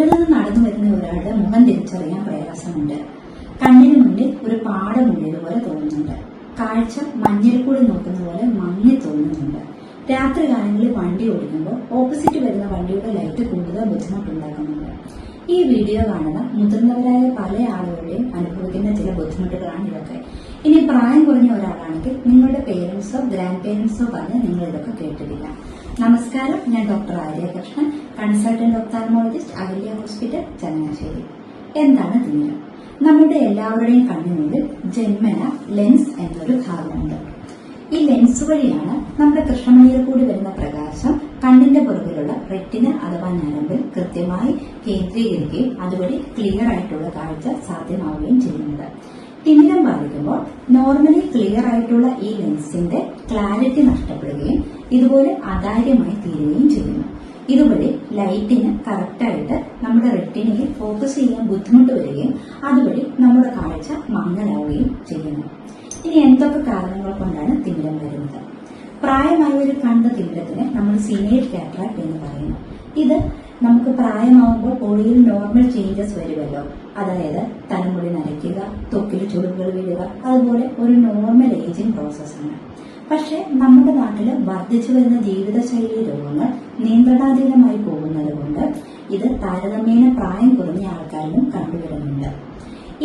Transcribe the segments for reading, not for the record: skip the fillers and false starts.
റോഡിൽ നിന്ന് നടന്നു വരുന്ന ഒരാളുടെ മുഖം തിരിച്ചറിയാൻ പ്രയാസമുണ്ട്. കണ്ണിന് മുന്നിൽ ഒരു പാടമുള്ളിയതുപോലെ തോന്നുന്നുണ്ട്. കാഴ്ച മഞ്ഞിൽ കൂടി നോക്കുന്ന പോലെ മങ്ങി തോന്നുന്നുണ്ട്. രാത്രി കാലങ്ങളിൽ വണ്ടി ഓടിക്കുമ്പോൾ ഓപ്പോസിറ്റ് വരുന്ന വണ്ടിയുടെ ലൈറ്റ് കൂടുതൽ ബുദ്ധിമുട്ടുണ്ടാക്കുന്നുണ്ട്. ഈ വീഡിയോ കാണുന്ന മുതിർന്നവരായ പല ആളുകളുടെയും അനുഭവിക്കുന്ന ചില ബുദ്ധിമുട്ടുകളാണ് ഇതൊക്കെ. ഇനി പ്രായം കുറഞ്ഞ ഒരാളാണെങ്കിൽ നിങ്ങളുടെ പേരൻസോ ഗ്രാൻഡ് പേരൻസോ പറഞ്ഞ് നിങ്ങൾ ഇതൊക്കെ കേട്ടിട്ടില്ല. നമസ്കാരം, ഞാൻ doctor Arya Krishnan, consultant ophthalmologist, Ahalya hospital, Changanassery. എന്താണ് തിമിരം? നമ്മുടെ എല്ലാവരുടെയും കണ്ണിനുള്ളിൽ ജന്മന ലെൻസ് എന്നൊരു ഭാഗമുണ്ട്. ഈ ലെൻസ് വഴിയാണ് നമ്മുടെ കൃഷ്ണമണിയിൽ കൂടി വരുന്ന പ്രകാശം കണ്ണിന്റെ പുറകിലുള്ള റെറ്റിന അഥവാ ഞരമ്പിൽ കൃത്യമായി കേന്ദ്രീകരിക്കുകയും അതുവഴി ക്ലിയർ ആയിട്ടുള്ള കാഴ്ച സാധ്യമാവുകയും ചെയ്യുന്നത്. തിമിരം ബാധിക്കുമ്പോൾ നോർമലി ക്ലിയർ ആയിട്ടുള്ള ഈ ലെൻസിന്റെ ക്ലാരിറ്റി നഷ്ടപ്പെടുകയും ഇതുപോലെ അതാര്യമായി തീരുകയും ചെയ്യുന്നു. ഇതുവഴി ലൈറ്റിന് കറക്റ്റായിട്ട് നമ്മുടെ റെറ്റിനയിൽ ഫോക്കസ് ചെയ്യാൻ ബുദ്ധിമുട്ട് വരികയും അതുവഴി നമ്മുടെ കാഴ്ച മങ്ങലാവുകയും ചെയ്യുന്നു. ഇനി എന്തൊക്കെ കാരണങ്ങൾ കൊണ്ടാണ് തിമിരം വരുന്നത്? പ്രായമായവർ കണ്ട തിമിരത്തിന് നമ്മൾ സീനിയർ കാറ്ററാക്ട് എന്ന് പറയുന്നു. ഇത് നമുക്ക് പ്രായമാവുമ്പോൾ ബോഡിയിൽ നോർമൽ ചേഞ്ചസ് വരുമല്ലോ. അതായത് തലമുടി നരയ്ക്കുക, ത്വക്കിൽ ചുളിവുകൾ വീഴുക, അതുപോലെ ഒരു നോർമൽ ഏജിങ് പ്രോസസ്സാണ്. പക്ഷെ നമ്മുടെ നാട്ടിൽ വർദ്ധിച്ചു വരുന്ന ജീവിതശൈലി രോഗങ്ങൾ നിയന്ത്രണാതീതമായി പോകുന്നത് കൊണ്ട് ഇത് താരതമ്യേന പ്രായം കുറഞ്ഞ ആൾക്കാരിലും കണ്ടുവരുന്നുണ്ട്.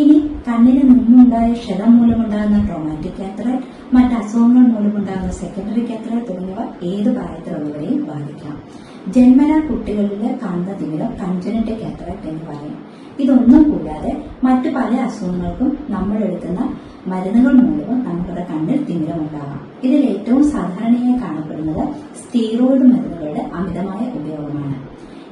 ഇനി കണ്ണിന് മുമ്പുണ്ടായ ക്ഷതം മൂലമുണ്ടാകുന്ന ട്രോമാറ്റിക് കാറ്ററാക്ട്, മറ്റ് അസുഖങ്ങൾ മൂലമുണ്ടാകുന്ന സെക്കൻഡറി കാറ്ററാക്ട് തുടങ്ങിയവ ഏത് പ്രായത്തിലുള്ളവരെയും ബാധിക്കാം. ജന്മന കുട്ടികളിൽ കാണുന്ന തിമിരം കൺജനിറ്റൽ കാറ്ററാക്ട് എന്ന് പറയും. ഇതൊന്നും കൂടാതെ മറ്റു പല അസുഖങ്ങൾക്കും നമ്മൾ എടുക്കുന്ന മരുന്നുകൾ മൂലവും നമ്മുടെ കണ്ണിൽ തിമിരം ഉണ്ടാകാം. ഇതിൽ ഏറ്റവും സാധാരണയായി കാണപ്പെടുന്നത് സ്റ്റീറോയിഡ് മരുന്നുകളുടെ അമിതമായ ഉപയോഗമാണ്.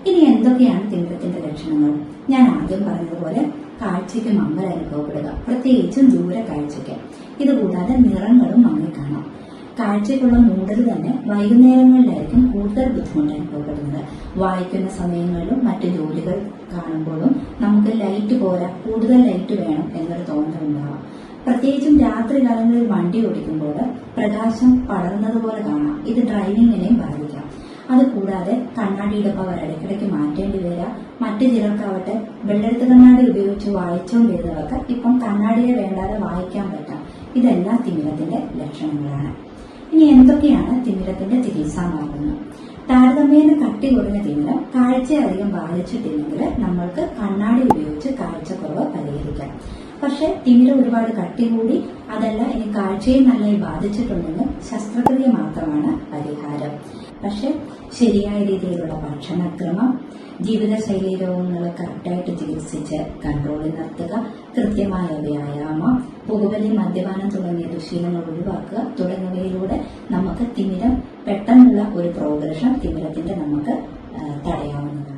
ഇനി എന്തൊക്കെയാണ് തിമിരത്തിന്റെ ലക്ഷണങ്ങൾ? ഞാൻ ആദ്യം പറഞ്ഞതുപോലെ കാഴ്ചയ്ക്ക് മങ്ങൽ അനുഭവപ്പെടുക, പ്രത്യേകിച്ചും ദൂര കാഴ്ചയ്ക്ക്. ഇതുകൂടാതെ നിറങ്ങളും മങ്ങിക്കാണാം. കാഴ്ചയ്ക്കുള്ള മൂടൽ തന്നെ വൈകുന്നേരങ്ങളിലായിരിക്കും കൂടുതൽ ബുദ്ധിമുട്ട് അനുഭവപ്പെടുന്നത്. വായിക്കുന്ന സമയങ്ങളിലും മറ്റു ജോലികൾ കാണുമ്പോഴും നമുക്ക് ലൈറ്റ് പോരാ, കൂടുതൽ ലൈറ്റ് വേണം എന്നൊരു തോന്നലുണ്ടാവാം. പ്രത്യേകിച്ചും രാത്രി കാലങ്ങളിൽ വണ്ടി ഓടിക്കുമ്പോൾ പ്രകാശം പടർന്നതുപോലെ കാണാം. ഇത് ഡ്രൈവിങ്ങിനെയും ബാധിക്കാം. അതുകൂടാതെ കണ്ണാടിയുടെ പവർ ഇടയ്ക്കിടയ്ക്ക് മാറ്റേണ്ടി വരിക. മറ്റു ചിലർക്കാവട്ടെ വെള്ളെഴുത്ത് കണ്ണാടി ഉപയോഗിച്ച് വായിച്ചുകൊണ്ടിരുന്നവർക്ക് ഇപ്പം കണ്ണാടിയെ വേണ്ടാതെ വായിക്കാൻ പറ്റാം. ഇതെല്ലാം തിമിരത്തിന്റെ ലക്ഷണങ്ങളാണ്. ഇനി എന്തൊക്കെയാണ് തിമിരത്തിന്റെ ചികിത്സാ മാർഗങ്ങൾ? താരതമ്യേന കട്ടി കുറഞ്ഞ തിമിരം കാഴ്ചയെ അധികം ബാധിച്ചിട്ടില്ലെങ്കിൽ നമ്മൾക്ക് കണ്ണാടി ഉപയോഗിച്ച് കാഴ്ചക്കുറവ് പരിഹരിക്കാം. പക്ഷെ തിമിരം ഒരുപാട് കട്ടി കൂടി അതല്ല ഇനി കാഴ്ചയെ നന്നായി ബാധിച്ചിട്ടുണ്ടെങ്കിൽ ശസ്ത്രക്രിയ മാത്രമാണ് പരിഹാരം. പക്ഷെ ശരിയായ രീതിയിലുള്ള ഭക്ഷണക്രമം, ജീവിതശൈലി രോഗങ്ങൾ കറക്റ്റായിട്ട് ചികിത്സിച്ച് കൺട്രോളിൽ നിർത്തുക, കൃത്യമായ വ്യായാമം, പുകവലി, മദ്യപാനം തുടങ്ങിയ ദുശീലങ്ങൾ ഒഴിവാക്കുക തുടങ്ങിയവയിലൂടെ നമുക്ക് തിമിരം പെട്ടെന്നുള്ള ഒരു പ്രോഗ്രഷൻ തിമിരത്തിന്റെ നമുക്ക് തടയാവുന്നതാണ്.